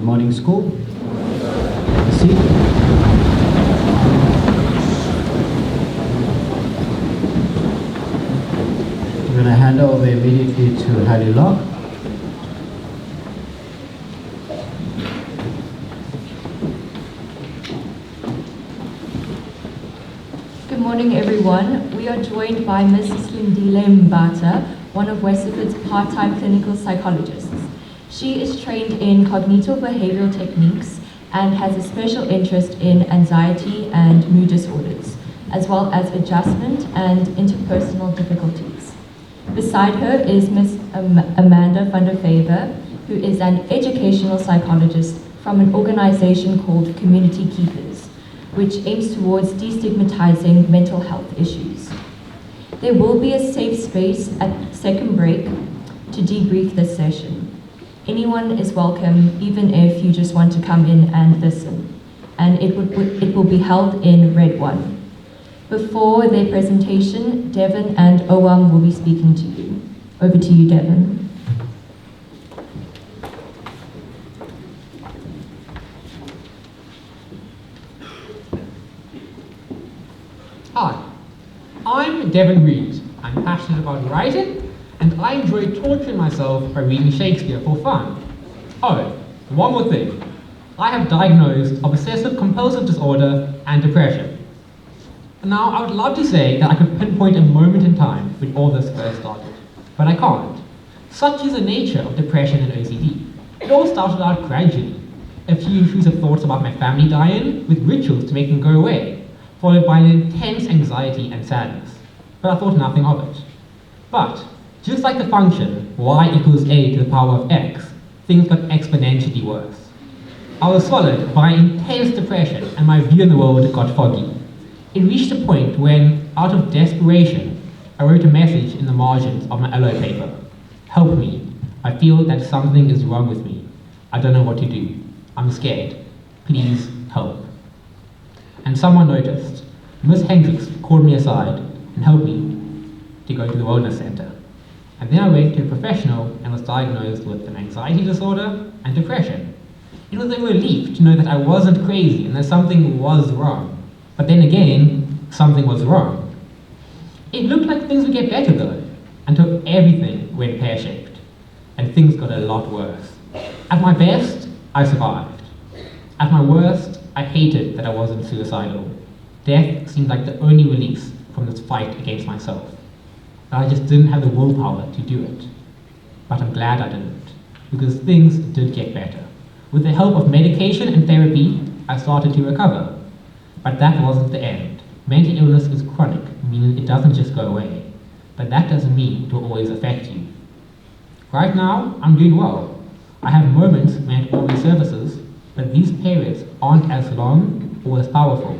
Good morning, school. Have a seat. I'm going to hand over immediately to Harry Locke. Good morning, everyone. We are joined by Mrs. Lindile Mbata, one of Westerford's part-time clinical psychologists. She is trained in cognitive behavioral techniques and has a special interest in anxiety and mood disorders, as well as adjustment and interpersonal difficulties. Beside her is Ms. Amanda van der Faber, who is an educational psychologist from an organization called Community Keepers, which aims towards destigmatizing mental health issues. There will be a safe space at second break to debrief this session. Anyone is welcome, even if you just want to come in and listen. And it will be held in Red 1. Before their presentation, Devon and Owam will be speaking to you. Over to you, Devon. Hi, I'm Devon Reed. I'm passionate about writing, and I enjoy torturing myself by reading Shakespeare for fun. Oh, one more thing. I have diagnosed obsessive compulsive disorder and depression. Now, I would love to say that I could pinpoint a moment in time when all this first started, but I can't. Such is the nature of depression and OCD. It all started out gradually. A few intrusive thoughts about my family dying, with rituals to make them go away, followed by an intense anxiety and sadness. But I thought nothing of it. But, just like the function y equals a to the power of x, things got exponentially worse. I was swallowed by intense depression and my view on the world got foggy. It reached a point when, out of desperation, I wrote a message in the margins of my allo paper. Help me. I feel that something is wrong with me. I don't know what to do. I'm scared. Please help. And someone noticed. Miss Hendricks called me aside and helped me to go to the wellness center. And then I went to a professional and was diagnosed with an anxiety disorder and depression. It was a relief to know that I wasn't crazy and that something was wrong. But then again, something was wrong. It looked like things would get better though, until everything went pear-shaped, and things got a lot worse. At my best, I survived. At my worst, I hated that I wasn't suicidal. Death seemed like the only release from this fight against myself. But I just didn't have the willpower to do it. But I'm glad I didn't, because things did get better. With the help of medication and therapy, I started to recover. But that wasn't the end. Mental illness is chronic, meaning it doesn't just go away. But that doesn't mean it will always affect you. Right now, I'm doing well. I have moments when it all resurfaces, but these periods aren't as long or as powerful.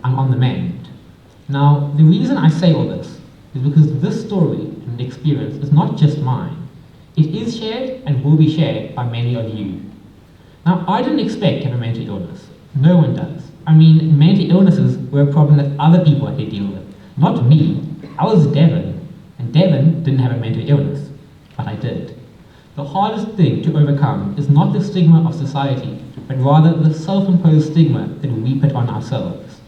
I'm on the mend. Now, the reason I say all this is because this story and experience is not just mine. It is shared and will be shared by many of you. Now, I didn't expect to have a mental illness. No one does. I mean, mental illnesses were a problem that other people had to deal with, not me. I was Devon, and Devon didn't have a mental illness, but I did. The hardest thing to overcome is not the stigma of society, but rather the self-imposed stigma that we put on ourselves.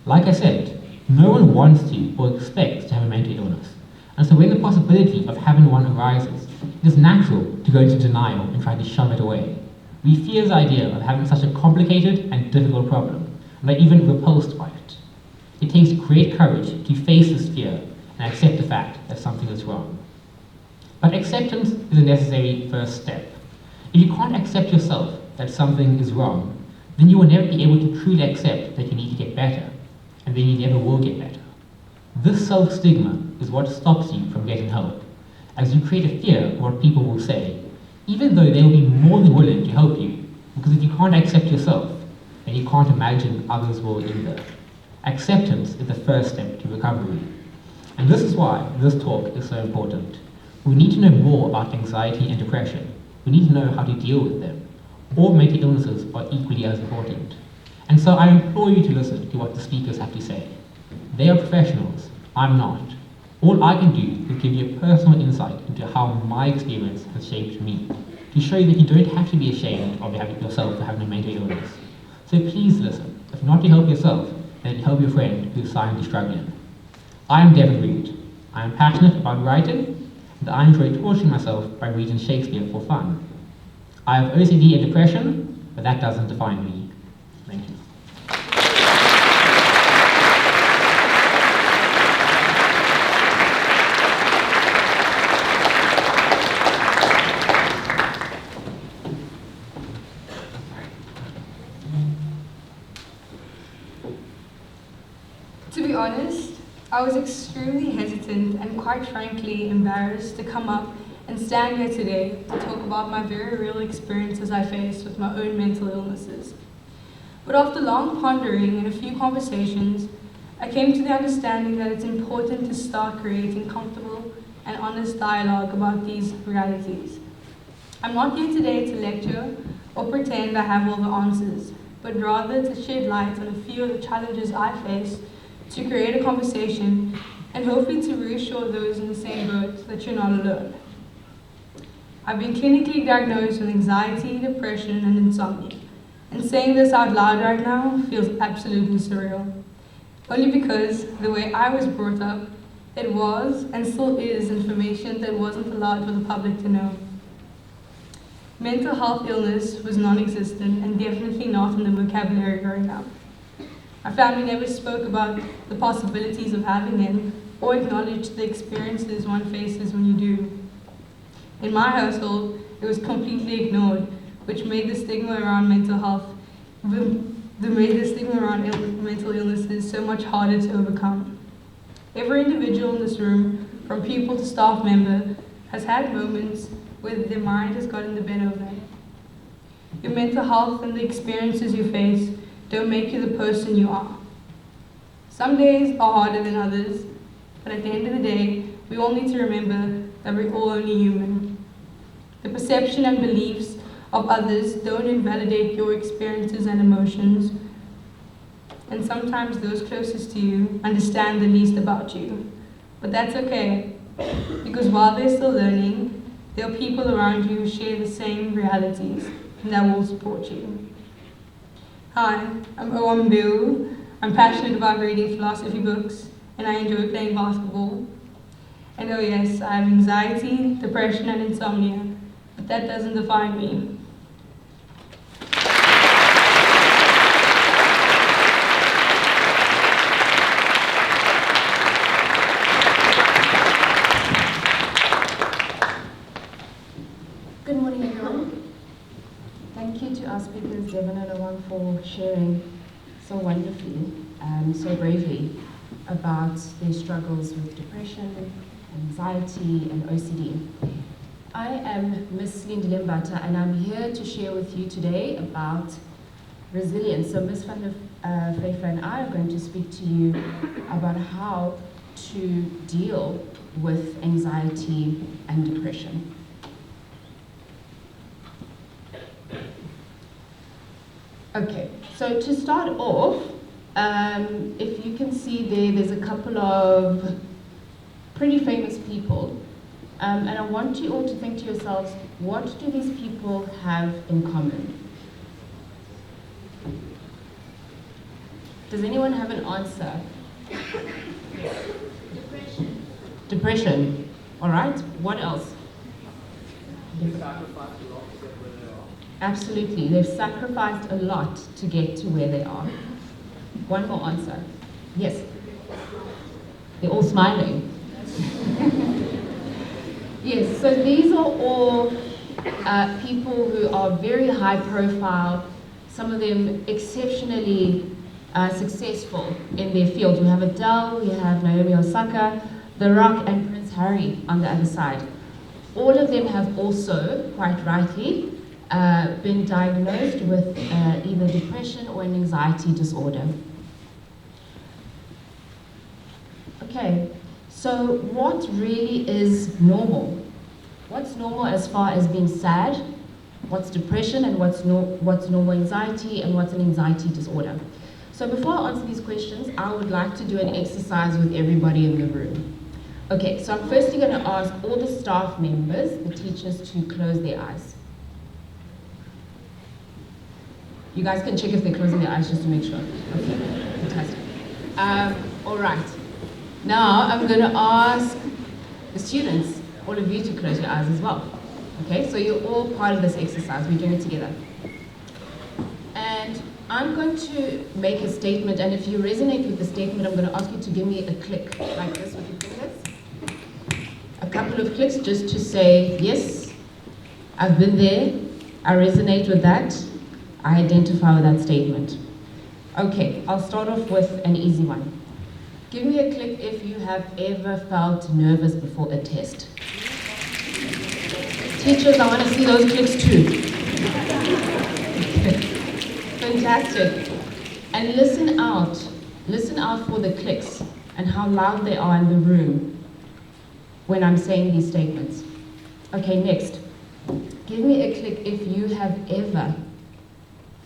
Like I said, no one wants to or expects to have a mental illness, and so when the possibility of having one arises, it is natural to go into denial and try to shove it away. We fear the idea of having such a complicated and difficult problem, and are even repulsed by it. It takes great courage to face this fear and accept the fact that something is wrong. But acceptance is a necessary first step. If you can't accept yourself that something is wrong, then you will never be able to truly accept that you need to get better, and then you never will get better. This self-stigma is what stops you from getting help, as you create a fear of what people will say, even though they will be more than willing to help you, because if you can't accept yourself, then you can't imagine others will either. Acceptance is the first step to recovery. And this is why this talk is so important. We need to know more about anxiety and depression. We need to know how to deal with them. All mental illnesses are equally as important. And so I implore you to listen to what the speakers have to say. They are professionals, I'm not. All I can do is give you a personal insight into how my experience has shaped me. to show you that you don't have to be ashamed of yourself for having a mental illness. So please listen. If not to help yourself, then help your friend who's silently struggling. I am Devin Reed. I am passionate about writing, and I enjoy torturing myself by reading Shakespeare for fun. I have OCD and depression, but that doesn't define me. Thank you. To be honest, I was extremely hesitant and quite frankly embarrassed to come up and stand here today to talk about my very real experiences I faced with my own mental illnesses. But after long pondering and a few conversations, I came to the understanding that it's important to start creating comfortable and honest dialogue about these realities. I'm not here today to lecture or pretend I have all the answers, but rather to shed light on a few of the challenges I face, to create a conversation, and hopefully to reassure those in the same boat that you're not alone. I've been clinically diagnosed with anxiety, depression, and insomnia, and saying this out loud right now feels absolutely surreal. Only because the way I was brought up, it was and still is information that wasn't allowed for the public to know. Mental health illness was non-existent and definitely not in the vocabulary growing up. My family never spoke about the possibilities of having it or acknowledged the experiences one faces when you do. In my household, it was completely ignored, which made the stigma around mental health, mental illnesses so much harder to overcome. Every individual in this room, from pupil to staff member, has had moments where their mind has gotten the better of them. Your mental health and the experiences you face don't make you the person you are. Some days are harder than others, but at the end of the day, we all need to remember that we're all only human. The perception and beliefs of others don't invalidate your experiences and emotions, and sometimes those closest to you understand the least about you. But that's okay, because while they're still learning, there are people around you who share the same realities, and that will support you. Hi, I'm Oam Bill. I'm passionate about reading philosophy books, and I enjoy playing basketball. And oh yes, I have anxiety, depression, and insomnia, but that doesn't define me. Good morning, everyone. Thank you to our speakers, Devin and Oam, for sharing so wonderfully and so bravely about their struggles with depression, anxiety, and OCD. I am Miss Lindy Limbata, and I'm here to share with you today about resilience. So Ms. van der Vyver and I are going to speak to you about how to deal with anxiety and depression. Okay, so to start off, if you can see there's a couple of pretty famous people, and I want you all to think to yourselves, what do these people have in common? Does anyone have an answer? Depression. Depression. All right, what else? Absolutely, they've sacrificed a lot to get to where they are. One more answer. Yes. They're all smiling. Yes, so these are all people who are very high profile, some of them exceptionally successful in their field. We have Adele, we have Naomi Osaka, The Rock, and Prince Harry on the other side. All of them have also, quite rightly, been diagnosed with either depression or an anxiety disorder. Okay, so what really is normal? What's normal as far as being sad? What's depression, and what's normal anxiety, and what's an anxiety disorder? So before I answer these questions, I would like to do an exercise with everybody in the room. Okay, so I'm firstly going to ask all the staff members, the teachers, to close their eyes. You guys can check if they're closing their eyes just to make sure. Okay, fantastic. All right. Now I'm going to ask the students, all of you, to close your eyes as well. Okay, so you're all part of this exercise. We're doing it together. And I'm going to make a statement, and if you resonate with the statement, I'm going to ask you to give me a click like this with your fingers. A couple of clicks just to say, yes, I've been there, I resonate with that, I identify with that statement. Okay, I'll start off with an easy one. Give me a click if you have ever felt nervous before a test. Teachers, I want to see those clicks too. Fantastic. And listen out for the clicks and how loud they are in the room when I'm saying these statements. Okay, next. Give me a click if you have ever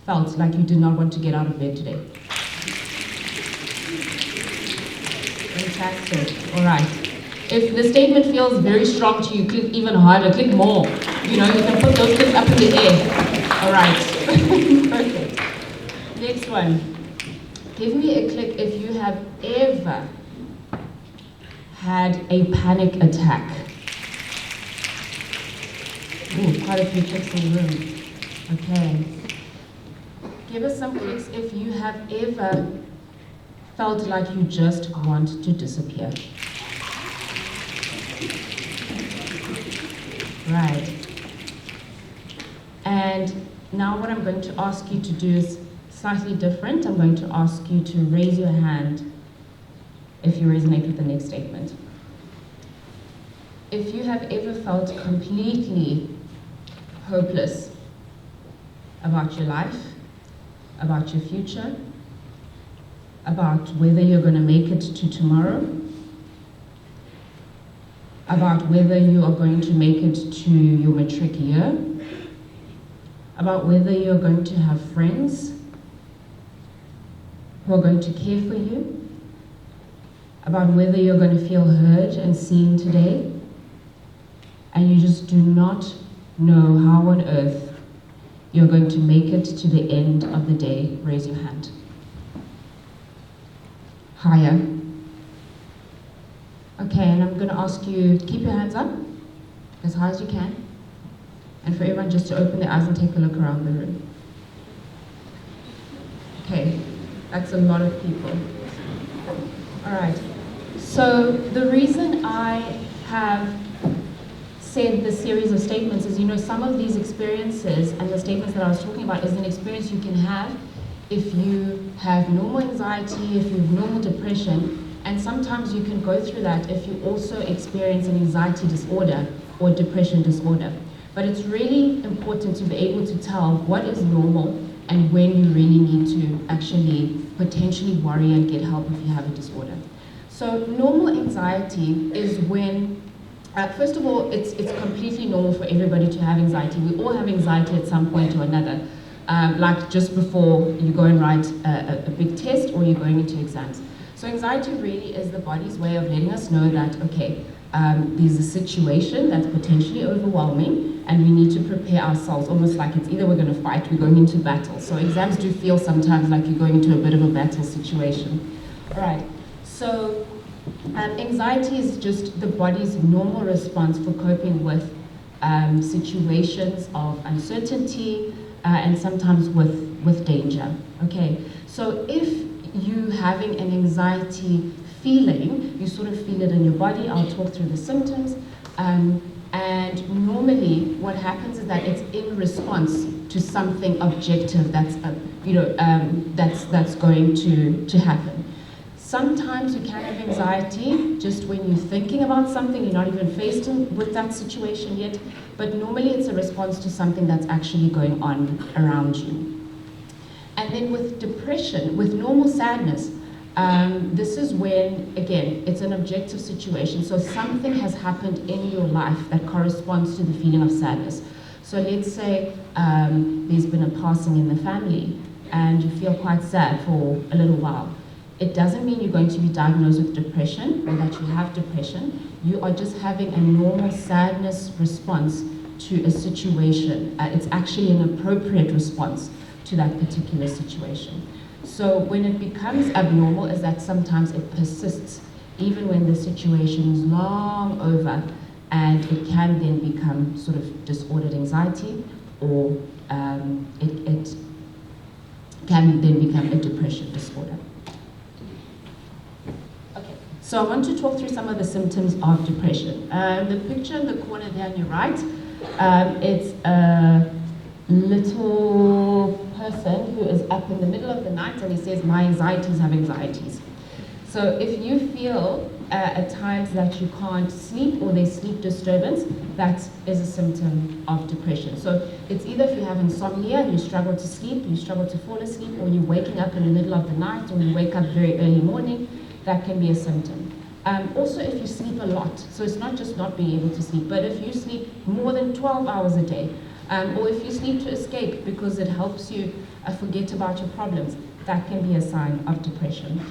felt like you did not want to get out of bed today. Fantastic. All right. If the statement feels very strong to you, click even harder, click more. You know, you can put those clicks up in the air. All right. Perfect. Next one. Give me a click if you have ever had a panic attack. Ooh, quite a few clicks in the room. Okay. Give us some clicks if you have ever felt like you just want to disappear. Right. And now what I'm going to ask you to do is slightly different. I'm going to ask you to raise your hand if you resonate with the next statement. If you have ever felt completely hopeless about your life, about your future, about whether you're going to make it to tomorrow, about whether you are going to make it to your matric year, about whether you're going to have friends who are going to care for you, about whether you're going to feel heard and seen today, and you just do not know how on earth you're going to make it to the end of the day, raise your hand. Higher. Okay, and I'm going to ask you to keep your hands up as high as you can, and for everyone just to open their eyes and take a look around the room. Okay, that's a lot of people. All right, so the reason I have said this series of statements is, you know, some of these experiences and the statements that I was talking about is an experience you can have if you have normal anxiety, if you have normal depression, and sometimes you can go through that if you also experience an anxiety disorder or depression disorder. But it's really important to be able to tell what is normal and when you really need to actually potentially worry and get help if you have a disorder. So normal anxiety is when, first of all, it's completely normal for everybody to have anxiety. We all have anxiety at some point or another, like just before you go and write a big test or you're going into exams. So anxiety really is the body's way of letting us know that, okay, there's a situation that's potentially overwhelming and we need to prepare ourselves, almost like it's either we're going to fight, we're going into battle. So exams do feel sometimes like you're going into a bit of a battle situation. All right, so anxiety is just the body's normal response for coping with situations of uncertainty and sometimes with danger. Okay, so if you having an anxiety feeling, you sort of feel it in your body. I'll talk through the symptoms. And normally what happens is that it's in response to something objective that's, that's going to happen. Sometimes you can have anxiety just when you're thinking about something, you're not even faced with that situation yet, but normally it's a response to something that's actually going on around you. And then with depression, with normal sadness, this is when, again, it's an objective situation. So something has happened in your life that corresponds to the feeling of sadness. So let's say there's been a passing in the family and you feel quite sad for a little while. It doesn't mean you're going to be diagnosed with depression or that you have depression. You are just having a normal sadness response to a situation. It's actually an appropriate response to that particular situation. So when it becomes abnormal is that sometimes it persists even when the situation is long over, and it can then become sort of disordered anxiety, or it can then become a depression disorder. Okay, so I want to talk through some of the symptoms of depression. The picture in the corner there on your right, it's a little person who is up in the middle of the night, and he says, my anxieties have anxieties. So if you feel at times that you can't sleep or there's sleep disturbance, that is a symptom of depression. So it's either if you have insomnia, you struggle to sleep, you struggle to fall asleep, or you're waking up in the middle of the night, or you wake up very early morning, that can be a symptom. Also if you sleep a lot, so it's not just not being able to sleep, but if you sleep more than 12 hours a day, or if you sleep to escape because it helps you forget about your problems, that can be a sign of depression.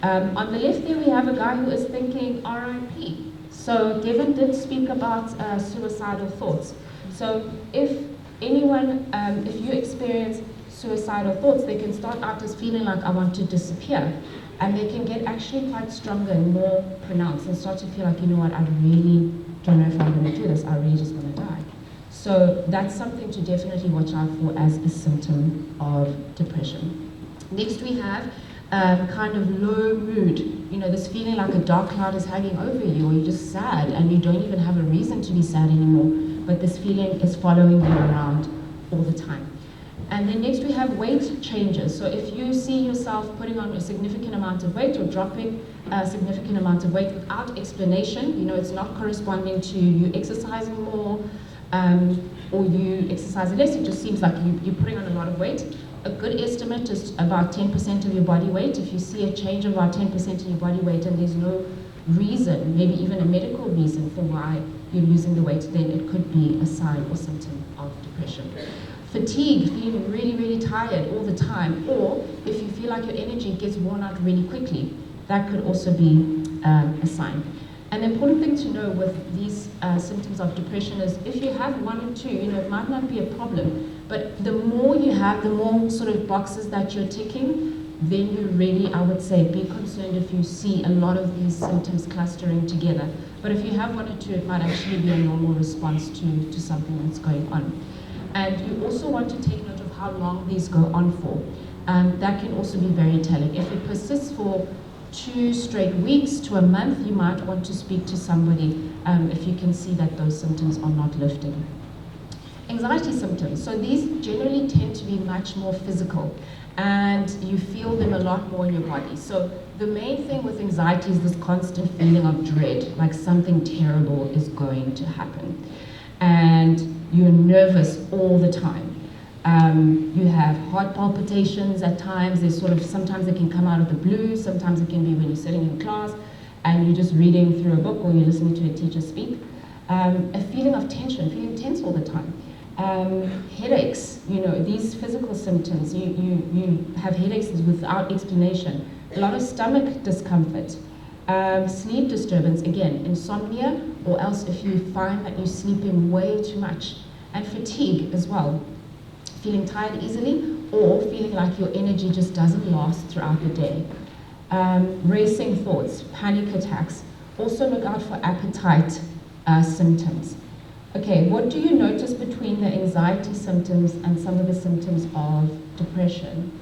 On the left there we have a guy who is thinking RIP. So Devin did speak about suicidal thoughts. So if anyone, if you experience suicidal thoughts, they can start out as feeling like I want to disappear. And they can get actually quite stronger and more pronounced and start to feel like, you know what, I really don't know if I'm going to do this, I really just want to die. So that's something to definitely watch out for as a symptom of depression. Next we have kind of low mood, you know, this feeling like a dark cloud is hanging over you, or you're just sad and you don't even have a reason to be sad anymore, but this feeling is following you around all the time. And then next we have weight changes. So if you see yourself putting on a significant amount of weight or dropping a significant amount of weight without explanation, you know, it's not corresponding to you exercising more or you exercising less, it just seems like you're putting on a lot of weight. A good estimate is about 10% of your body weight. If you see a change of about 10% in your body weight and there's no reason, maybe even a medical reason for why you're losing the weight, then it could be a sign or symptom of depression. Fatigue, feeling really, really tired all the time, or if you feel like your energy gets worn out really quickly, that could also be a sign. An important thing to know with these symptoms of depression is if you have one or two, you know, it might not be a problem, but the more you have, the more sort of boxes that you're ticking, then you really, I would say, be concerned if you see a lot of these symptoms clustering together. But if you have one or two, it might actually be a normal response to something that's going on. And you also want to take note of how long these go on for. That can also be very telling. If it persists for 2 straight weeks to a month, you might want to speak to somebody if you can see that those symptoms are not lifting. Anxiety symptoms. So these generally tend to be much more physical, and you feel them a lot more in your body. So the main thing with anxiety is this constant feeling of dread, like something terrible is going to happen. And you're nervous all the time. You have heart palpitations at times. There's sort of, sometimes it can come out of the blue, sometimes it can be when you're sitting in class and you're just reading through a book or you're listening to a teacher speak. A feeling of tension, feeling tense all the time. Headaches, you know, these physical symptoms, you have headaches without explanation. A lot of stomach discomfort. Sleep disturbance, again, insomnia, or else if you find that you're sleeping way too much. And fatigue as well. Feeling tired easily, or feeling like your energy just doesn't last throughout the day. Racing thoughts, panic attacks. Also look out for appetite symptoms. Okay, what do you notice between the anxiety symptoms and some of the symptoms of depression?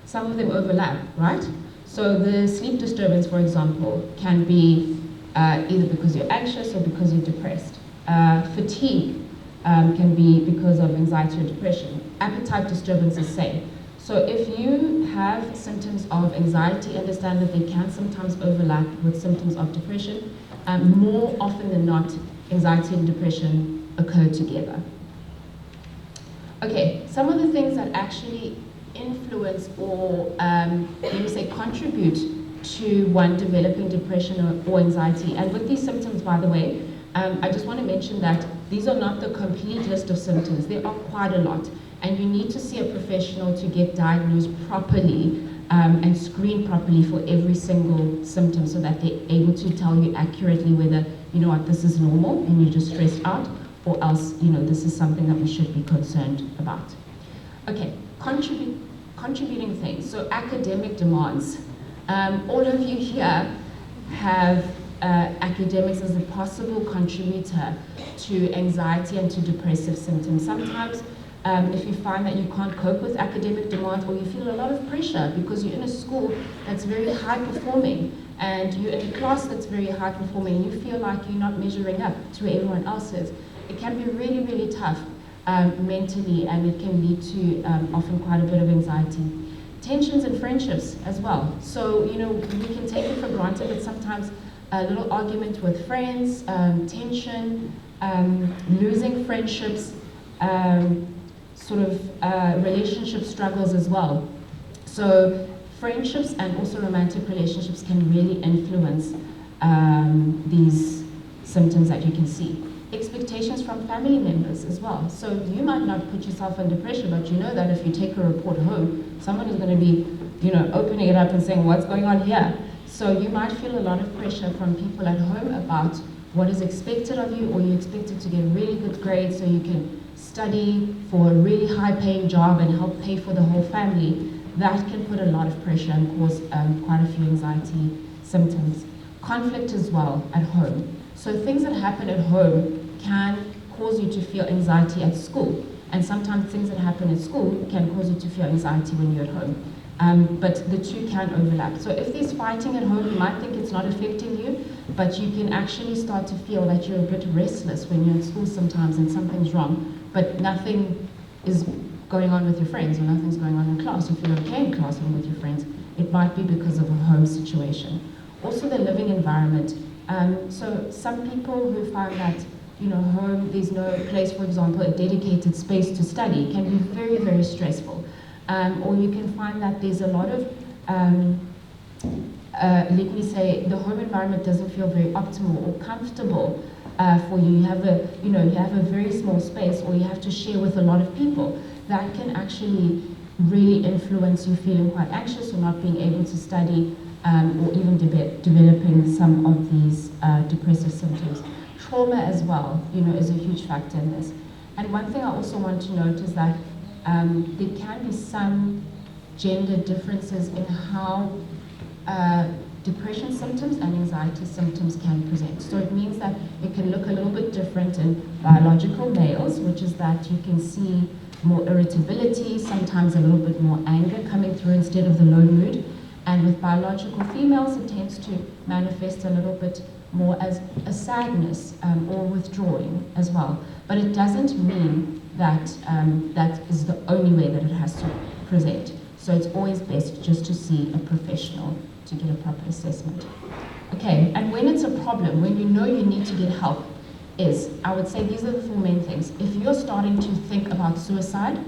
Some of them overlap, right? So the sleep disturbance, for example, can be either because you're anxious or because you're depressed. Fatigue can be because of anxiety or depression. Appetite disturbance is same. So if you have symptoms of anxiety, understand that they can sometimes overlap with symptoms of depression. More often than not, anxiety and depression occur together. Okay, some of the things that actually influence or let me say contribute to one developing depression or anxiety. And with these symptoms, by the way, I just want to mention that these are not the complete list of symptoms. There are quite a lot. And you need to see a professional to get diagnosed properly and screen properly for every single symptom so that they're able to tell you accurately whether, you know what, this is normal and you're just stressed out, or else, this is something that we should be concerned about. Okay, contributing things. So academic demands. All of you here have academics as a possible contributor to anxiety and to depressive symptoms. Sometimes if you find that you can't cope with academic demands, or you feel a lot of pressure because you're in a school that's very high performing and you're in a class that's very high performing and you feel like you're not measuring up to where everyone else is, it can be really, really tough mentally, and it can lead to often quite a bit of anxiety. Tensions in friendships as well. So, we can take it for granted, but sometimes a little argument with friends, tension, losing friendships, relationship struggles as well. So friendships and also romantic relationships can really influence these symptoms that you can see. Expectations from family members as well. So you might not put yourself under pressure, but you know that if you take a report home, someone is going to be, opening it up and saying, what's going on here? So you might feel a lot of pressure from people at home about what is expected of you, or you're expected to get really good grades so you can study for a really high-paying job and help pay for the whole family. That can put a lot of pressure and cause quite a few anxiety symptoms. Conflict as well at home. So things that happen at home can cause you to feel anxiety at school. And sometimes things that happen at school can cause you to feel anxiety when you're at home. But the two can overlap. So if there's fighting at home, you might think it's not affecting you, but you can actually start to feel that you're a bit restless when you're at school sometimes and something's wrong, but nothing is going on with your friends or nothing's going on in class. You feel okay in class and with your friends. It might be because of a home situation. Also the living environment. So some people who find that home, there's no place, for example, a dedicated space to study, can be very, very stressful. Or you can find that there's a lot of, let me say, the home environment doesn't feel very optimal or comfortable for you. You have a very small space, or you have to share with a lot of people. That can actually really influence you feeling quite anxious or not being able to study, or even developing some of these depressive symptoms. Trauma as well, is a huge factor in this. And one thing I also want to note is that there can be some gender differences in how depression symptoms and anxiety symptoms can present. So it means that it can look a little bit different in biological males, which is that you can see more irritability, sometimes a little bit more anger coming through instead of the low mood. And with biological females, it tends to manifest a little bit more as a sadness or withdrawing as well. But it doesn't mean that that is the only way that it has to present. So it's always best just to see a professional to get a proper assessment. Okay, and when it's a problem, when you know you need to get help, I would say these are the 4 main things. If you're starting to think about suicide,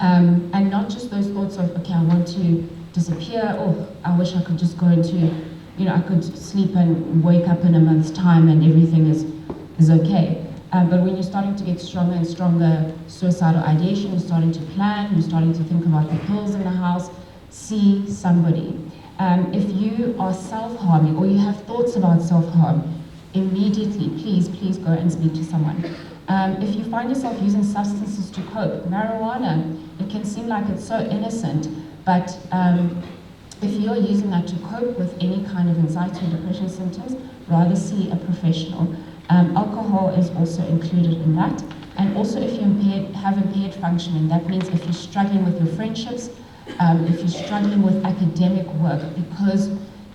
and not just those thoughts of, okay, I want to disappear, or I wish I could just go into, I could sleep and wake up in a month's time and everything is okay. But when you're starting to get stronger and stronger suicidal ideation, you're starting to plan, you're starting to think about the pills in the house, see somebody. If you are self-harming or you have thoughts about self-harm, immediately, please go and speak to someone. If you find yourself using substances to cope, marijuana, it can seem like it's so innocent, but if you're using that to cope with any kind of anxiety or depression symptoms, rather see a professional. Alcohol is also included in that. And also if you have impaired functioning, that means if you're struggling with your friendships, if you're struggling with academic work because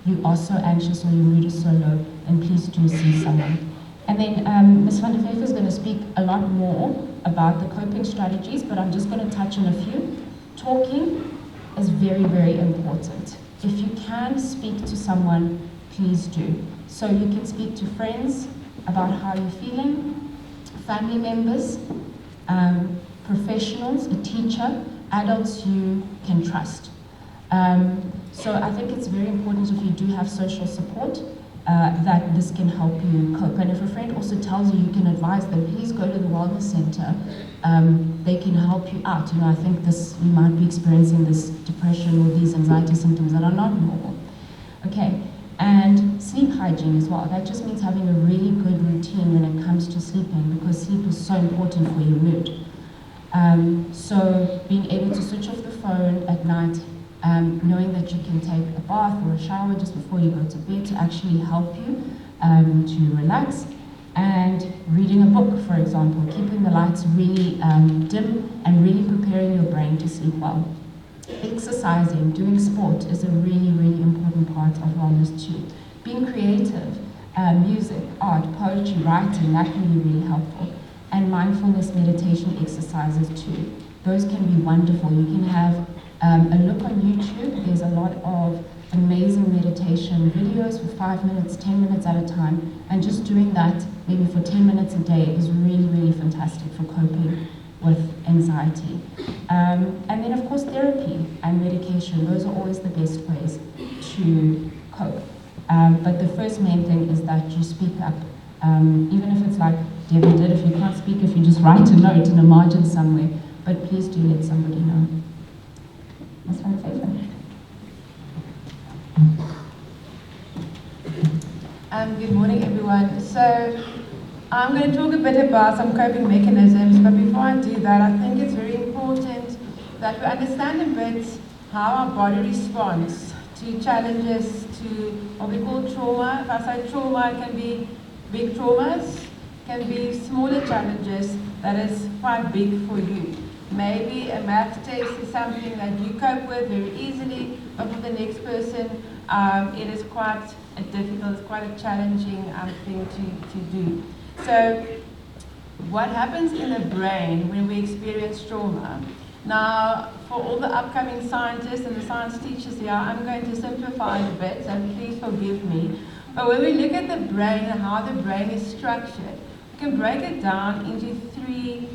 you are so anxious or your mood is so low, then please do see someone. And then Ms. van der Veef is going to speak a lot more about the coping strategies, but I'm just going to touch on a few. Talking is very, very important. If you can speak to someone, please do. So you can speak to friends about how you're feeling, family members, professionals, a teacher, adults you can trust. So I think it's very important if you do have social support that this can help you cope. And if a friend also tells you, you can advise them, please go to the wellness center. They can help you out. I think you might be experiencing this depression or these anxiety symptoms that are not normal. Okay, And sleep hygiene as well. That just means having a really good routine when it comes to sleeping, because sleep is so important for your mood. So being able to switch off the phone at night, knowing that you can take a bath or a shower just before you go to bed to actually help you to relax. And reading a book, for example, keeping the lights really dim and really preparing your brain to sleep well. Exercising, doing sport is a really, really important part of wellness too. Being creative, music, art, poetry, writing, that can be really helpful. And mindfulness meditation exercises too. Those can be wonderful. You can have a look on YouTube. There's a lot of amazing meditation videos for 5 minutes, 10 minutes at a time. And just doing that maybe for 10 minutes a day is really, really fantastic for coping with anxiety. And then of course therapy and medication, those are always the best ways to cope. But the first main thing is that you speak up. Even if it's like Devin did, if you can't speak, if you just write a note in a margin somewhere, but please do let somebody know. That's my favorite. Good morning, everyone. So I'm going to talk a bit about some coping mechanisms, but before I do that, I think it's very important that we understand a bit how our body responds to challenges, to what we call trauma. If I say trauma, it can be big traumas, can be smaller challenges that is quite big for you. Maybe a math test is something that you cope with very easily, but for the next person, it is quite difficult, it's quite a challenging thing to do. So, what happens in the brain when we experience trauma? Now, for all the upcoming scientists and the science teachers here, I'm going to simplify it a bit, so please forgive me. But when we look at the brain and how the brain is structured, we can break it down into three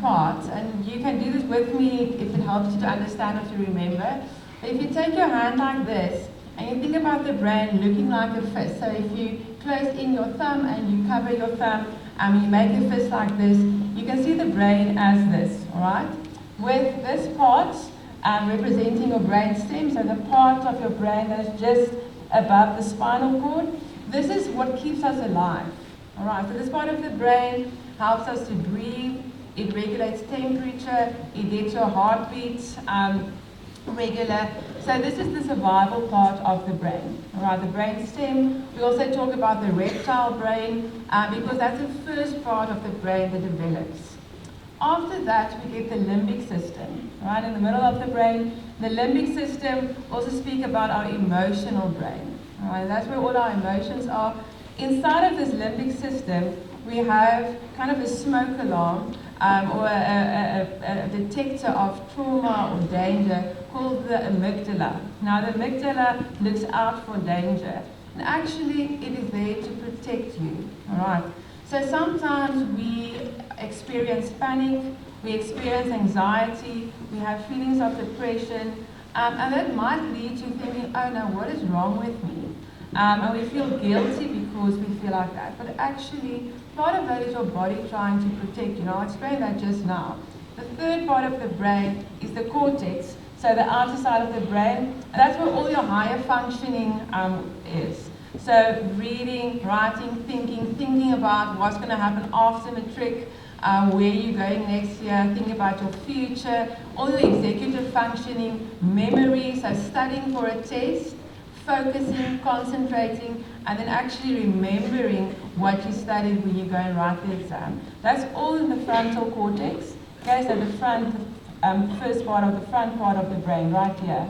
parts, and you can do this with me if it helps you to understand or to remember. But if you take your hand like this, and you think about the brain looking like a fist, so if you close in your thumb and you cover your thumb and you make a fist like this, you can see the brain as this, alright? With this part representing your brain stem, so the part of your brain that is just above the spinal cord, this is what keeps us alive, alright? So this part of the brain helps us to breathe, it regulates temperature, it gets your heartbeat regular. So this is the survival part of the brain, alright, the brain stem. We also talk about the reptile brain because that's the first part of the brain that develops. After that, we get the limbic system, right, in the middle of the brain. The limbic system also speak about our emotional brain, alright, that's where all our emotions are. Inside of this limbic system, we have kind of a smoke alarm or a detector of trauma or danger called the amygdala. Now the amygdala looks out for danger, and actually it is there to protect you, alright? So sometimes we experience panic, we experience anxiety, we have feelings of depression, and that might lead to thinking, oh no, what is wrong with me? And we feel guilty because we feel like that. But actually, part of that is your body trying to protect you. Now, I'll explain that just now. The third part of the brain is the cortex, so the outer side of the brain. And that's where all your higher functioning is. So reading, writing, thinking about what's going to happen after matric, where you're going next year, thinking about your future, all the executive functioning, memory, so studying for a test, focusing, concentrating, and then actually remembering what you studied when you go and write the exam. That's all in the frontal cortex. Okay, so the front, first part of the front part of the brain, right here.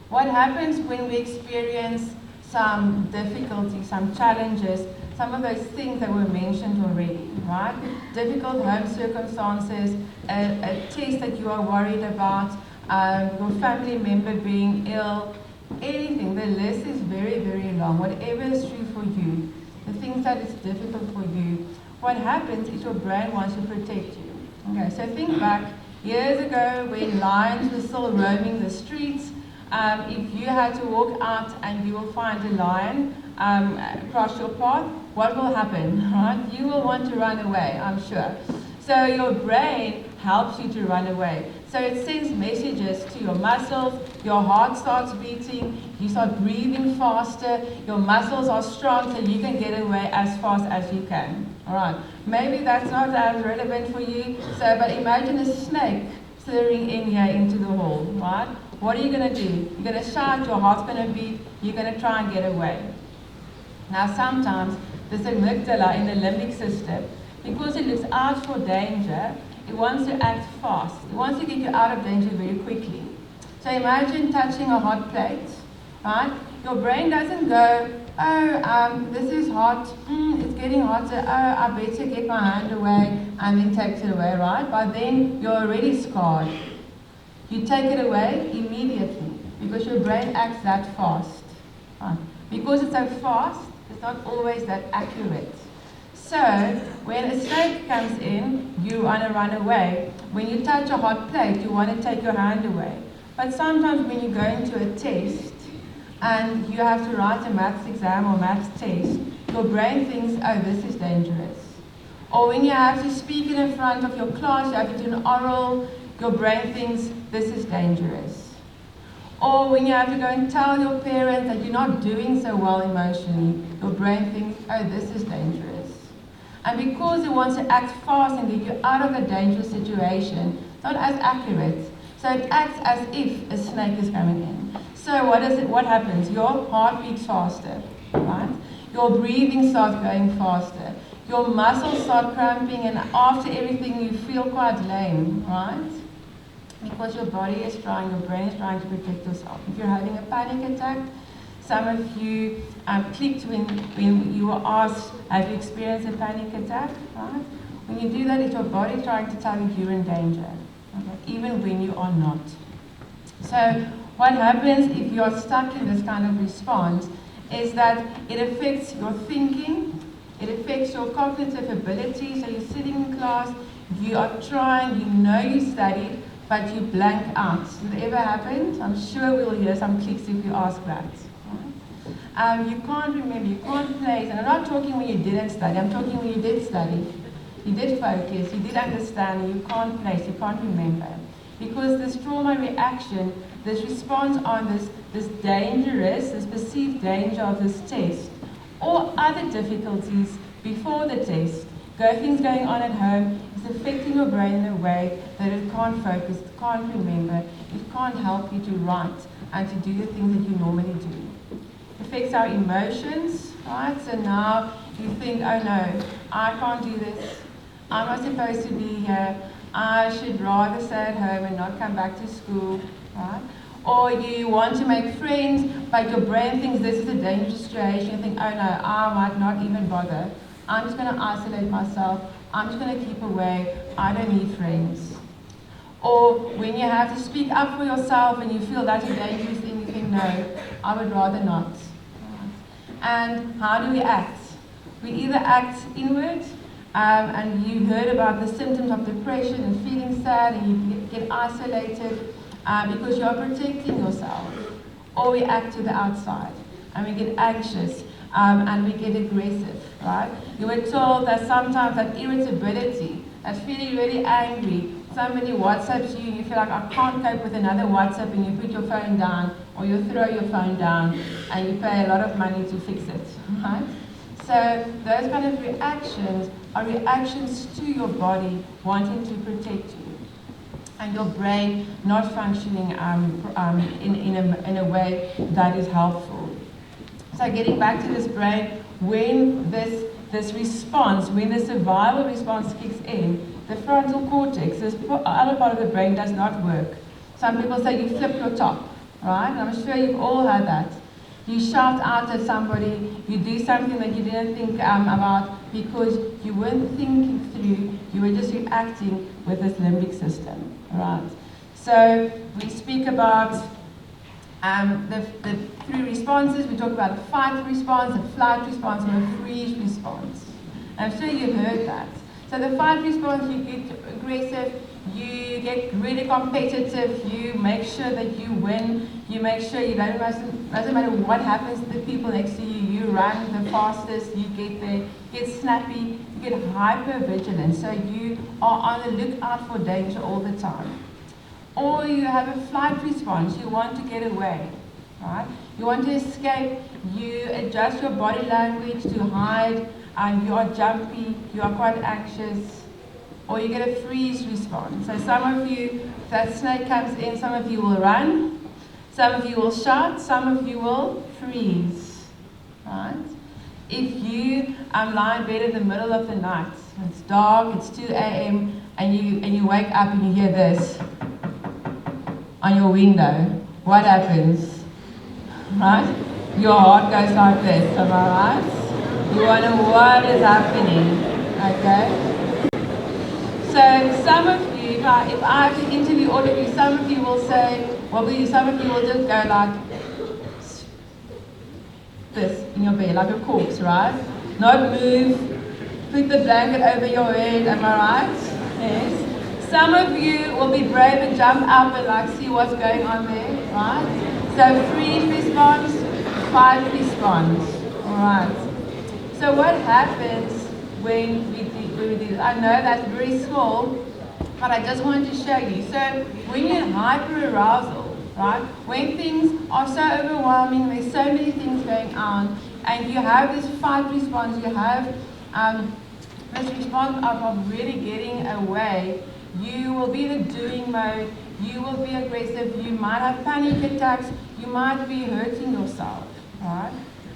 What happens when we experience some difficulty, some challenges, some of those things that were mentioned already, right? Difficult home circumstances, a test that you are worried about, your family member being ill, anything. The list is very, very long. Whatever is true for you, the things that is difficult for you, what happens is your brain wants to protect you. Okay, so think back years ago when lions were still roaming the streets. If you had to walk out and you will find a lion across your path, what will happen, right? You will want to run away, I'm sure. So your brain helps you to run away. So it sends messages to your muscles, your heart starts beating, you start breathing faster, your muscles are strong so you can get away as fast as you can. Alright, maybe that's not as relevant for you, but imagine a snake slithering in here into the hall, right? What are you going to do? You're going to shout, your heart's going to beat, you're going to try and get away. Now sometimes this amygdala in the limbic system, because it looks out for danger, it wants to act fast. It wants to get you out of danger very quickly. So imagine touching a hot plate, right? Your brain doesn't go, oh, this is hot, it's getting hotter, oh, I better get my hand away, and then takes it away, right? But then you're already scarred. You take it away immediately, because your brain acts that fast. Right? Because it's so fast, it's not always that accurate. So, when a snake comes in, you want to run away. When you touch a hot plate, you want to take your hand away. But sometimes when you go into a test, and you have to write a maths exam or maths test, your brain thinks, oh, this is dangerous. Or when you have to speak in front of your class, you have to do an oral, your brain thinks, this is dangerous. Or when you have to go and tell your parents that you're not doing so well emotionally, your brain thinks, oh, this is dangerous. And because it wants to act fast and get you out of a dangerous situation, it's not as accurate. So it acts as if a snake is coming in. So what happens? Your heart beats faster, right? Your breathing starts going faster. Your muscles start cramping, and after everything you feel quite lame, right? Because your body is trying, your brain is trying to protect yourself. If you're having a panic attack, some of you clicked when you were asked, have you experienced a panic attack, right? When you do that, it's your body trying to tell you you're in danger, okay? Even when you are not. So what happens if you're stuck in this kind of response is that it affects your thinking, it affects your cognitive ability. So you're sitting in class, you are trying, you know you studied, but you blank out. Has it ever happened? I'm sure we'll hear some clicks if you ask that. You can't remember, you can't place, and I'm not talking when you didn't study, I'm talking when you did study. You did focus, you did understand, and you can't place, you can't remember. Because this trauma reaction, this response on this dangerous, this perceived danger of this test, or other difficulties before the test, things going on at home, is affecting your brain in a way that it can't focus, it can't remember, it can't help you to write and to do the things that you normally do. It affects our emotions, right? So now you think, oh no, I can't do this, I'm not supposed to be here, I should rather stay at home and not come back to school, right? Or you want to make friends, but your brain thinks this is a dangerous situation. You think, oh no, I might not even bother. I'm just going to isolate myself. I'm just going to keep away. I don't need friends. Or when you have to speak up for yourself and you feel that's a dangerous thing, you think, no, I would rather not. And how do we act? We either act inward, and you heard about the symptoms of depression and feeling sad, and you get isolated because you're protecting yourself. Or we act to the outside, and we get anxious, and we get aggressive, right? You were told that sometimes that irritability, that feeling really angry, somebody WhatsApps you and you feel like, I can't cope with another WhatsApp, and you put your phone down, or you throw your phone down, and you pay a lot of money to fix it, right? So those kind of reactions are reactions to your body wanting to protect you, and your brain not functioning in a way that is helpful. So getting back to this brain, when this response, when the survival response kicks in, the frontal cortex, this other part of the brain does not work. Some people say you flip your top, right? And I'm sure you've all heard that. You shout out at somebody, you do something that you didn't think about because you weren't thinking through, you were just reacting with this limbic system, right? So we speak about the three responses. We talk about the fight response, the flight response, and the freeze response. I'm sure you've heard that. So the fight response, you get aggressive, you get really competitive, you make sure that you win, you make sure you don't, doesn't matter what happens to the people next to you, you you run the fastest, you get there, you get snappy, you get hyper vigilant, so you are on the lookout for danger all the time. Or you have a flight response, you want to get away, right? You want to escape, you adjust your body language to hide, and you are jumpy, you are quite anxious, or you get a freeze response. So some of you, if that snake comes in, some of you will run, some of you will shout, some of you will freeze, right? If you lie in bed in the middle of the night, it's dark, it's 2 a.m., and you wake up and you hear this on your window, what happens? Right? Your heart goes like this, am I right? You wonder what is happening, okay? So some of you, if I have to interview all of you, some of you will say, some of you will just go like this in your bed, like a corpse, right? Not move, put the blanket over your head, am I right? Yes. Some of you will be brave and jump up and like see what's going on there, right? So freeze response, fight response, alright. So what happens when we do this? I know that's very small, but I just wanted to show you. So when you're in hyper-arousal, right? When things are so overwhelming, there's so many things going on, and you have this fight response, you have this response of really getting away, you will be in a doing mode, you will be aggressive, you might have panic attacks, you might be hurting yourself, right?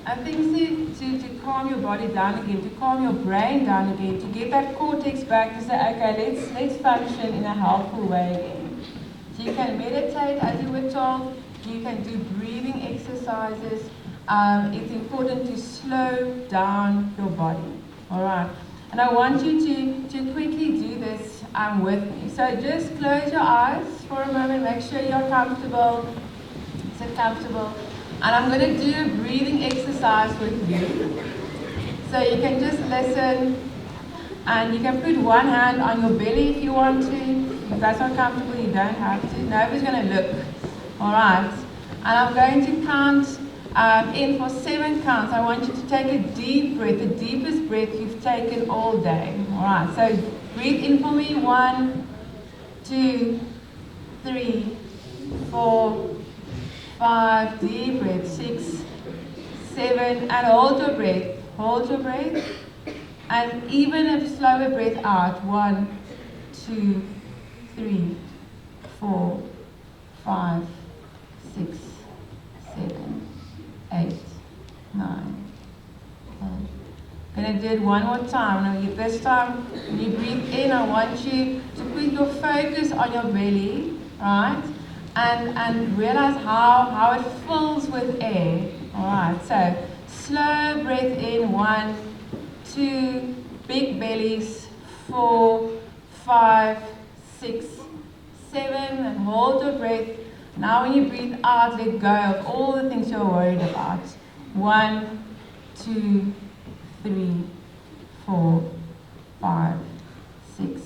And things to calm your body down again, to calm your brain down again, to get that cortex back to say, okay, let's function in a helpful way again. So you can meditate as you were told, you can do breathing exercises. It's important to slow down your body, all right? And I want you to quickly do this with me. So just close your eyes for a moment, make sure you're comfortable, sit comfortable. And I'm going to do a breathing exercise with you. So you can just listen, and you can put one hand on your belly if you want to. If that's not comfortable, you don't have to. Nobody's going to look. All right. And I'm going to count in for 7 counts. I want you to take a deep breath, the deepest breath you've taken all day. All right. So breathe in for me. 1, 2, 3, 4, 5, deep breath, 6, 7, and hold your breath. Hold your breath. And even a slower breath out. 1, 2, 3, 4, 5, 6, 7, 8, 9, 10. I'm going to do it one more time. Now, this time, when you breathe in, I want you to put your focus on your belly, right? And realize how it fills with air. Alright, so slow breath in, 1, 2, big bellies, 4, 5, 6, 7, and hold your breath. Now when you breathe out, let go of all the things you're worried about. 1, 2, 3, 4, 5, 6,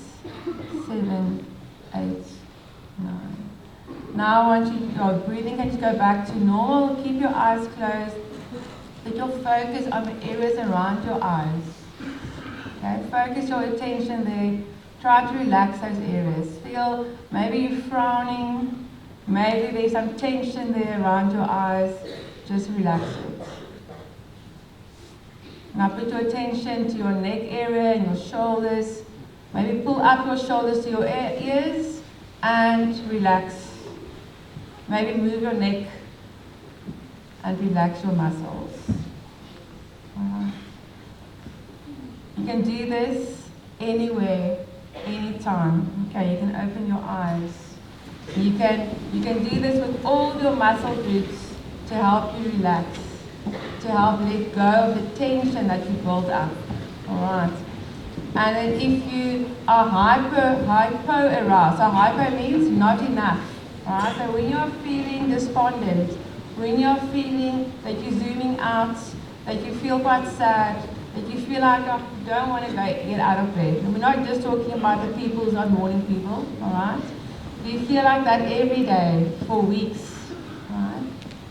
7, 8, 9. Now I want you, your breathing can just go back to normal. Keep your eyes closed. Put your focus on the areas around your eyes. Okay, focus your attention there. Try to relax those areas. Feel maybe you're frowning. Maybe there's some tension there around your eyes. Just relax it. Now put your attention to your neck area and your shoulders. Maybe pull up your shoulders to your ears and relax. Maybe move your neck and relax your muscles. You can do this anywhere, anytime. Okay, you can open your eyes. You can do this with all your muscle groups to help you relax, to help let go of the tension that you built up. Alright. And then if you are hypo-aroused, so hypo means not enough. Alright, so when you're feeling despondent, when you're feeling that you're zooming out, that you feel quite sad, that you feel like you don't want to get out of bed. And we're not just talking about the people who's not morning people, alright? Do you feel like that every day for weeks? Alright?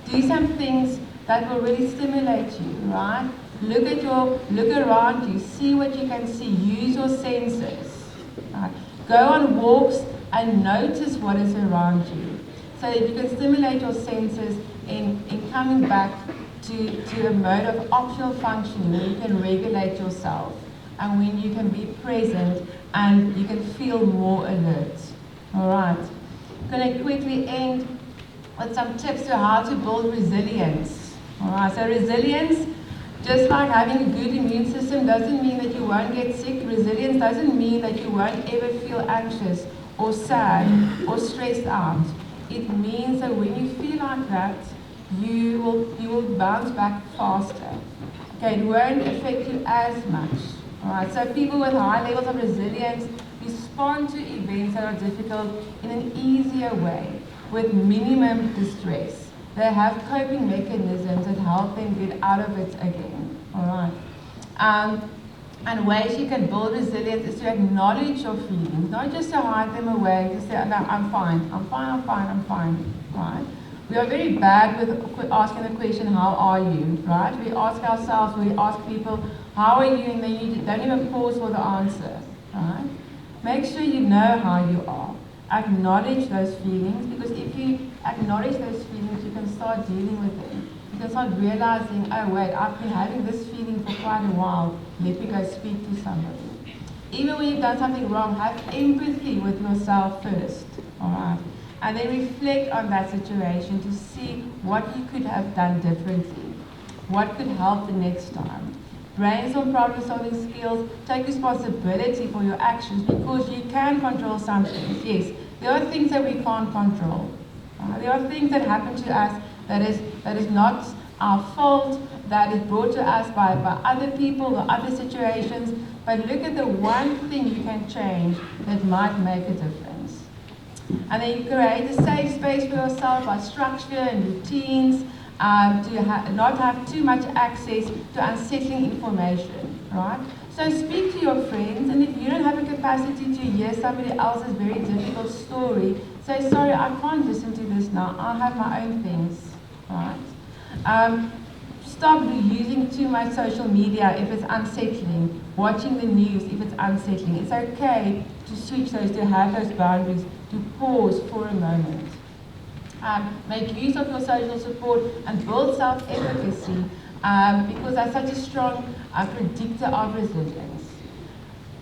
Do some things that will really stimulate you, right? Look around you, see what you can see, use your senses. Right? Go on walks and notice what is around you. So that you can stimulate your senses in coming back to a mode of optional functioning where you can regulate yourself and when you can be present and you can feel more alert. All right. I'm going to quickly end with some tips to how to build resilience. All right. So resilience, just like having a good immune system, doesn't mean that you won't get sick. Resilience doesn't mean that you won't ever feel anxious or sad or stressed out. It means that when you feel like that, you will bounce back faster. Okay, it won't affect you as much. Alright, so people with high levels of resilience respond to events that are difficult in an easier way, with minimum distress. They have coping mechanisms that help them get out of it again. Alright. And ways you can build resilience is to acknowledge your feelings, not just to hide them away, to say, no, I'm fine. Right? We are very bad with asking the question, how are you? Right? We ask ourselves, we ask people, how are you? And then you don't even pause for the answer. Right? Make sure you know how you are. Acknowledge those feelings, because if you acknowledge those feelings, you can start dealing with them. You can start realizing, oh wait, I've been having this feeling for quite a while. Let me go speak to somebody. Even when you've done something wrong, have empathy with yourself first. Alright? And then reflect on that situation to see what you could have done differently. What could help the next time. Brainstorm problem-solving skills. Take responsibility for your actions, because you can control some things. Yes, there are things that we can't control. There are things that happen to us that is not our fault, that is brought to us by other people or other situations. But look at the one thing you can change that might make a difference. And then you create a safe space for yourself by structure and routines, to not have too much access to unsettling information, right? So speak to your friends, and if you don't have a capacity to hear somebody else's very difficult story, say, sorry, I can't listen to this now, I have my own things, right? Stop using too much social media if it's unsettling, watching the news if it's unsettling. It's okay to switch those, to have those boundaries, to pause for a moment. Make use of your social support and build self-efficacy, because that's such a strong predictor of resilience.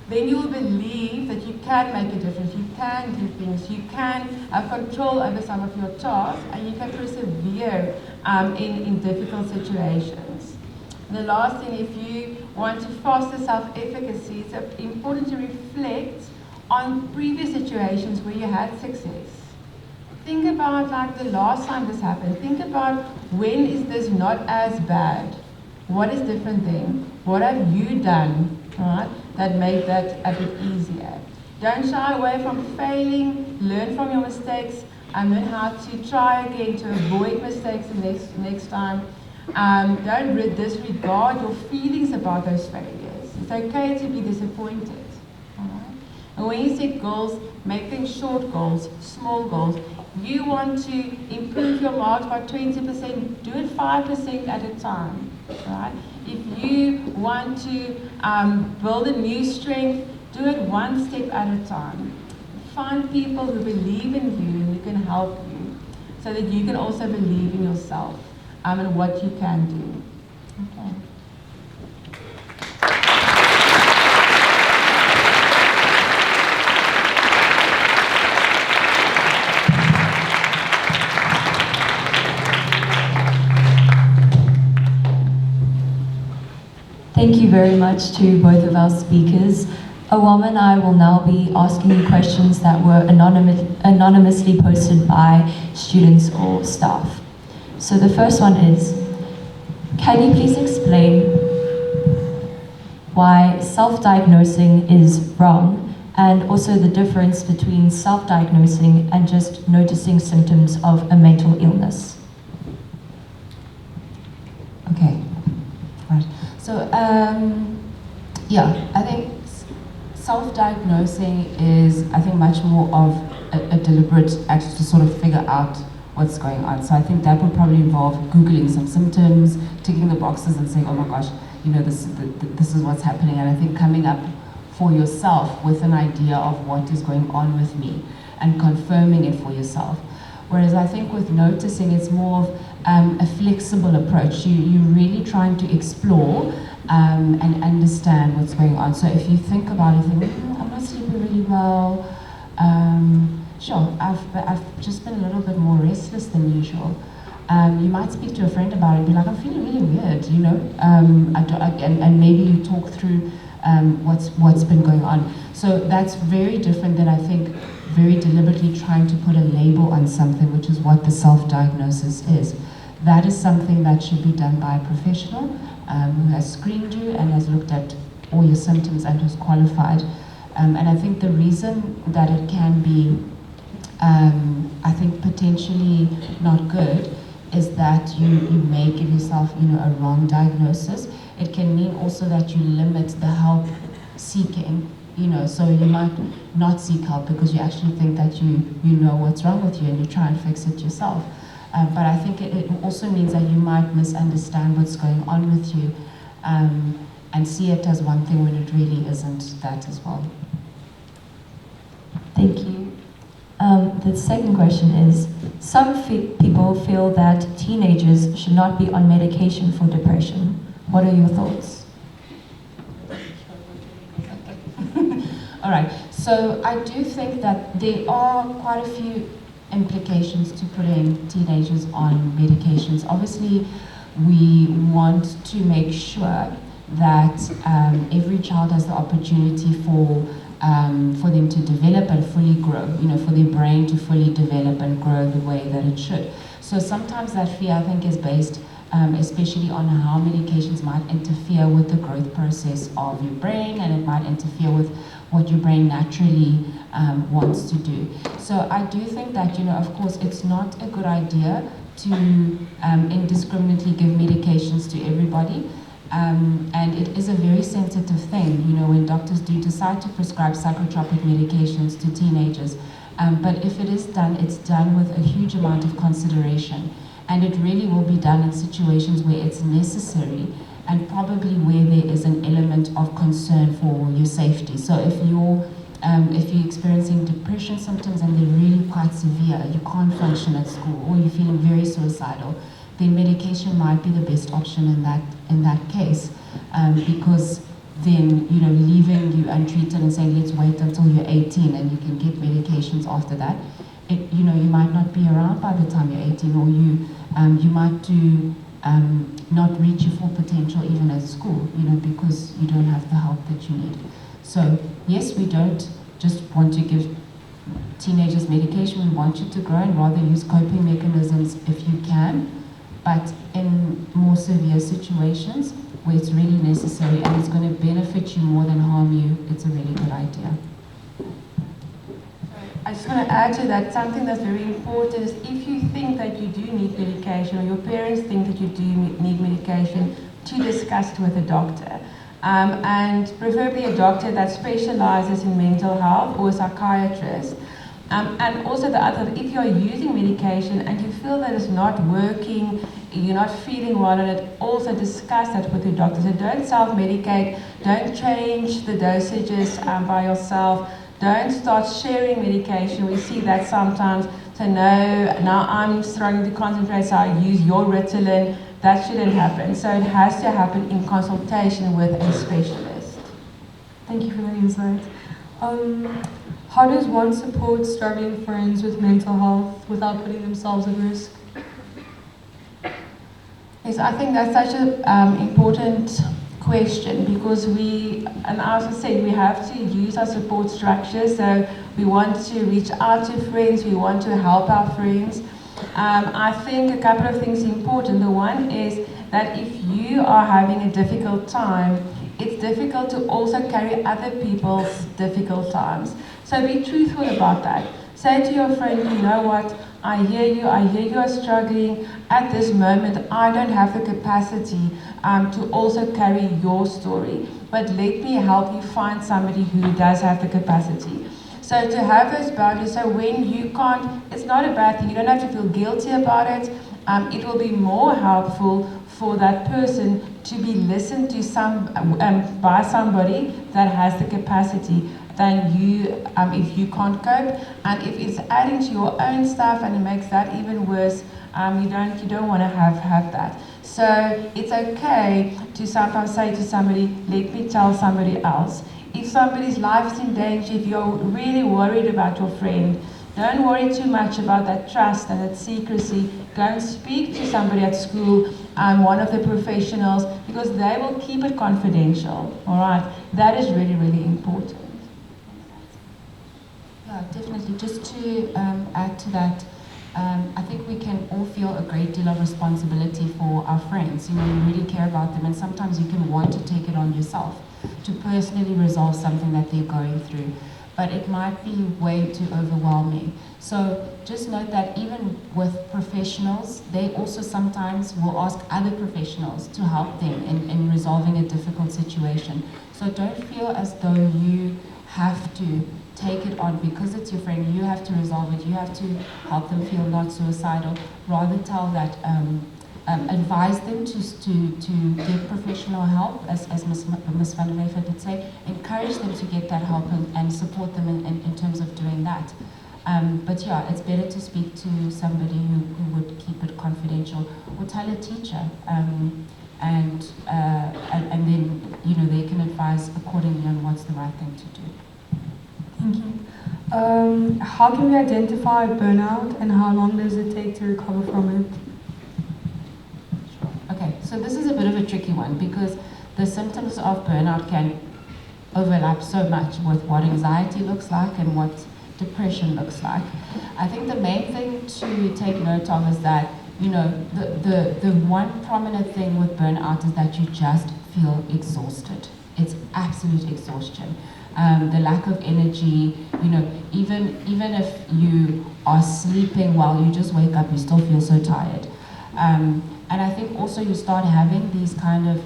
Then you'll believe that you can make a difference, you can do things, you can have control over some of your tasks, and you can persevere in difficult situations. And the last thing, if you want to foster self-efficacy, it's important to reflect on previous situations where you had success. Think about like the last time this happened. Think about, when is this not as bad? What is different then? What have you done, right, that made that a bit easier? Don't shy away from failing. Learn from your mistakes and learn how to try again to avoid mistakes the next time. Don't disregard your feelings about those failures. It's okay to be disappointed. Right? And when you set goals, make them short goals, small goals. You want to improve your marks by 20%, do it 5% at a time, right? If you want to build a new strength, do it one step at a time. Find people who believe in you and who can help you, so that you can also believe in yourself and what you can do. Okay. Thank you very much to both of our speakers. Awam and I will now be asking you questions that were anonymously posted by students or staff. So the first one is, can you please explain why self-diagnosing is wrong, and also the difference between self-diagnosing and just noticing symptoms of a mental illness? Okay, right. So, I think self-diagnosing is, much more of a deliberate act to sort of figure out what's going on. So I think that would probably involve Googling some symptoms, ticking the boxes and saying, oh my gosh, this is what's happening. And I think coming up for yourself with an idea of what is going on with me and confirming it for yourself. Whereas I think with noticing, it's more of a flexible approach. You're really trying to explore and understand what's going on. So if you think about it, think, I'm not sleeping really well. Sure, I've just been a little bit more restless than usual. You might speak to a friend about it and be like, I'm feeling really weird, and maybe you talk through what's been going on. So that's very different than, I think, very deliberately trying to put a label on something, which is what the self-diagnosis is. That is something that should be done by a professional who has screened you and has looked at all your symptoms and who's qualified. And I think the reason that it can be, I think, potentially not good is that you may give yourself, a wrong diagnosis. It can mean also that you limit the help seeking, so you might not seek help because you actually think that you know what's wrong with you and you try and fix it yourself. But I think it also means that you might misunderstand what's going on with you and see it as one thing when it really isn't that as well. Thank you. The second question is, some people feel that teenagers should not be on medication for depression. What are your thoughts? All right, so I do think that there are quite a few implications to putting teenagers on medications. Obviously, we want to make sure that every child has the opportunity for them to develop and fully grow, for their brain to fully develop and grow the way that it should. So sometimes that fear, I think, is based especially on how medications might interfere with the growth process of your brain, and it might interfere with what your brain naturally wants to do. So I do think that, of course, it's not a good idea to indiscriminately give medications to everybody. And it is a very sensitive thing, when doctors do decide to prescribe psychotropic medications to teenagers. But if it is done, it's done with a huge amount of consideration. And it really will be done in situations where it's necessary and probably where there is an element of concern for your safety. So if you're experiencing depression symptoms and they're really quite severe, you can't function at school, or you're feeling very suicidal, then medication might be the best option in that case, because then leaving you untreated and saying let's wait until you're 18 and you can get medications after that, you might not be around by the time you're 18, or you might do not reach your full potential even at school, because you don't have the help that you need. So yes, we don't just want to give teenagers medication. We want you to grow and rather use coping mechanisms if you can. But in more severe situations where it's really necessary and it's going to benefit you more than harm you, it's a really good idea. I just want to add to that, something that's very important is if you think that you do need medication, or your parents think that you do need medication, to discuss it with a doctor. And preferably a doctor that specializes in mental health, or a psychiatrist. And also the other, if you're using medication and you feel that it's not working, you're not feeling well on it, also discuss that with your doctor. So don't self-medicate, don't change the dosages by yourself, don't start sharing medication. We see that sometimes. So no, now I'm struggling to concentrate, so I use your Ritalin. That shouldn't happen. So it has to happen in consultation with a specialist. Thank you for that insight. How does one support struggling friends with mental health without putting themselves at risk? Yes, I think that's such an important question, because and as I said, we have to use our support structure. So we want to reach out to friends, we want to help our friends. I think a couple of things are important. The one is that if you are having a difficult time, it's difficult to also carry other people's difficult times. So be truthful about that. Say to your friend, you know what, I hear you are struggling. At this moment, I don't have the capacity to also carry your story, but let me help you find somebody who does have the capacity. So to have those boundaries, so when you can't, it's not a bad thing. You don't have to feel guilty about it. It will be more helpful for that person to be listened to by somebody that has the capacity than you if you can't cope. And if it's adding to your own stuff and it makes that even worse, you don't want to have that. So it's okay to sometimes say to somebody, let me tell somebody else. If somebody's life is in danger, if you're really worried about your friend, don't worry too much about that trust and that secrecy. Go and speak to somebody at school, one of the professionals, because they will keep it confidential. All right, that is really, really important. Yeah, definitely. Just to add to that, I think we can all feel a great deal of responsibility for our friends. You know, you really care about them, and sometimes you can want to take it on yourself to personally resolve something that they're going through. But it might be way too overwhelming. So just note that even with professionals, they also sometimes will ask other professionals to help them in resolving a difficult situation. So don't feel as though you have to take it on because it's your friend. You have to resolve it. You have to help them feel not suicidal. Rather tell that, advise them to get professional help, as Ms. Van der Wever did say. Encourage them to get that help and support them in terms of doing that. But yeah, it's better to speak to somebody who would keep it confidential, or tell a teacher, and then they can advise accordingly on what's the right thing to do. Thank you. How can we identify burnout and how long does it take to recover from it? Okay, so this is a bit of a tricky one because the symptoms of burnout can overlap so much with what anxiety looks like and what depression looks like. I think the main thing to take note of is that, the one prominent thing with burnout is that you just feel exhausted. It's absolute exhaustion. The lack of energy, even if you are sleeping well, you just wake up, you still feel so tired. And I think also you start having these kind of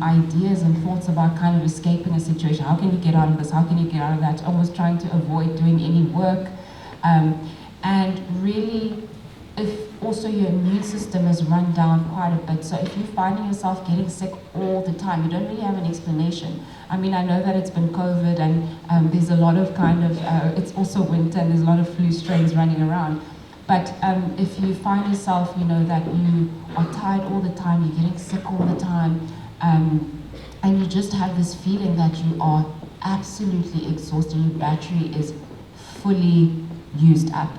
ideas and thoughts about kind of escaping a situation. How can you get out of this? How can you get out of that? Almost trying to avoid doing any work. And really, if also your immune system is run down quite a bit. So if you're finding yourself getting sick all the time, you don't really have an explanation. I mean, I know that it's been COVID and there's a lot of it's also winter and there's a lot of flu strains running around. But if you find yourself, that you are tired all the time, you're getting sick all the time, and you just have this feeling that you are absolutely exhausted, your battery is fully used up,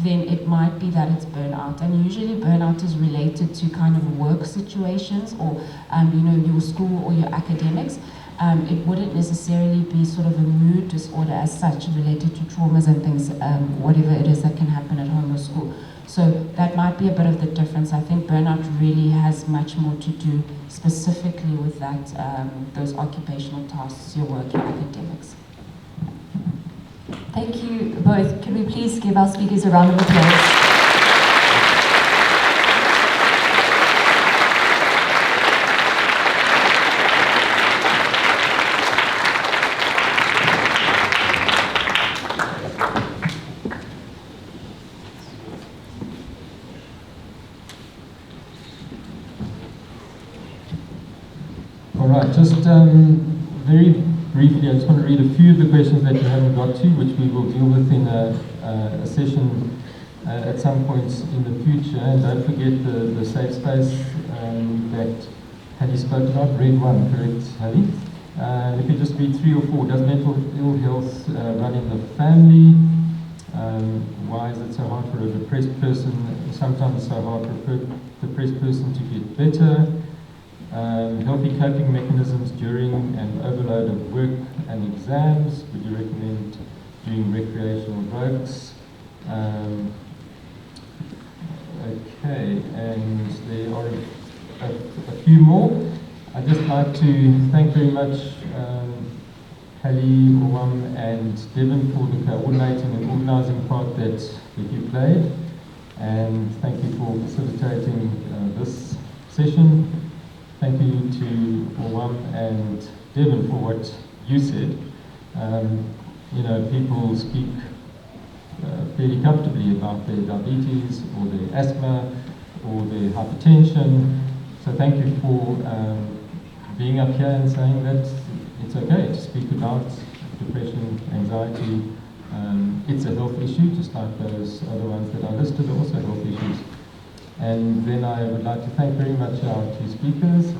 then it might be that it's burnout. And usually burnout is related to kind of work situations or, your school or your academics. It wouldn't necessarily be sort of a mood disorder as such related to traumas and things, whatever it is that can happen at home or school. So that might be a bit of the difference. I think burnout really has much more to do specifically with that, those occupational tasks, your work, your academics. Thank you both. Can we please give our speakers a round of applause? All right, just very briefly, I just want to read a few of the questions that you haven't got to, which we will deal with in a session at some point in the future. And don't forget the safe space that Hallie spoke about, red one, correct, Hallie? Let me just read 3 or 4. Does mental ill health run in the family? Why is it so hard for a depressed person? Sometimes it's so hard for a depressed person to get better. Healthy coping mechanisms during an overload of work and exams. Would you recommend doing recreational drugs? Okay, and there are a few more. I'd just like to thank very much Hallie, Orwam and Devin for the coordinating and organising part that you played. And thank you for facilitating this session. Thank you to Orwam and Devin for what you said. people speak fairly comfortably about their diabetes or their asthma or their hypertension. So thank you for being up here and saying that it's okay to speak about depression, anxiety. It's a health issue, just like those other ones that are listed are also health issues. And then I would like to thank very much our two speakers,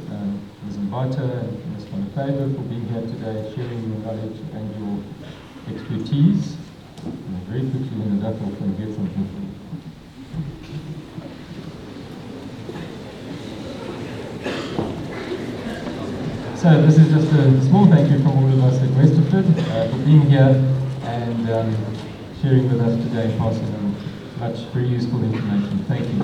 Ms. Mbata and Ms. van der Faber, for being here today, sharing your knowledge and your expertise. And very quickly in the duck off and get something for you. So this is just a small thank you from all of us at Westerford for being here and sharing with us today, passing on much very useful information. Thank you.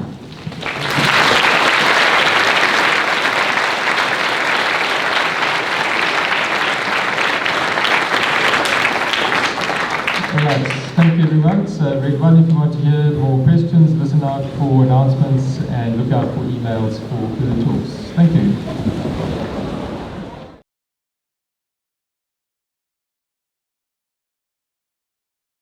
Alright, thank you everyone. So everyone, if you want to hear more questions, listen out for announcements and look out for emails for further talks. Thank you.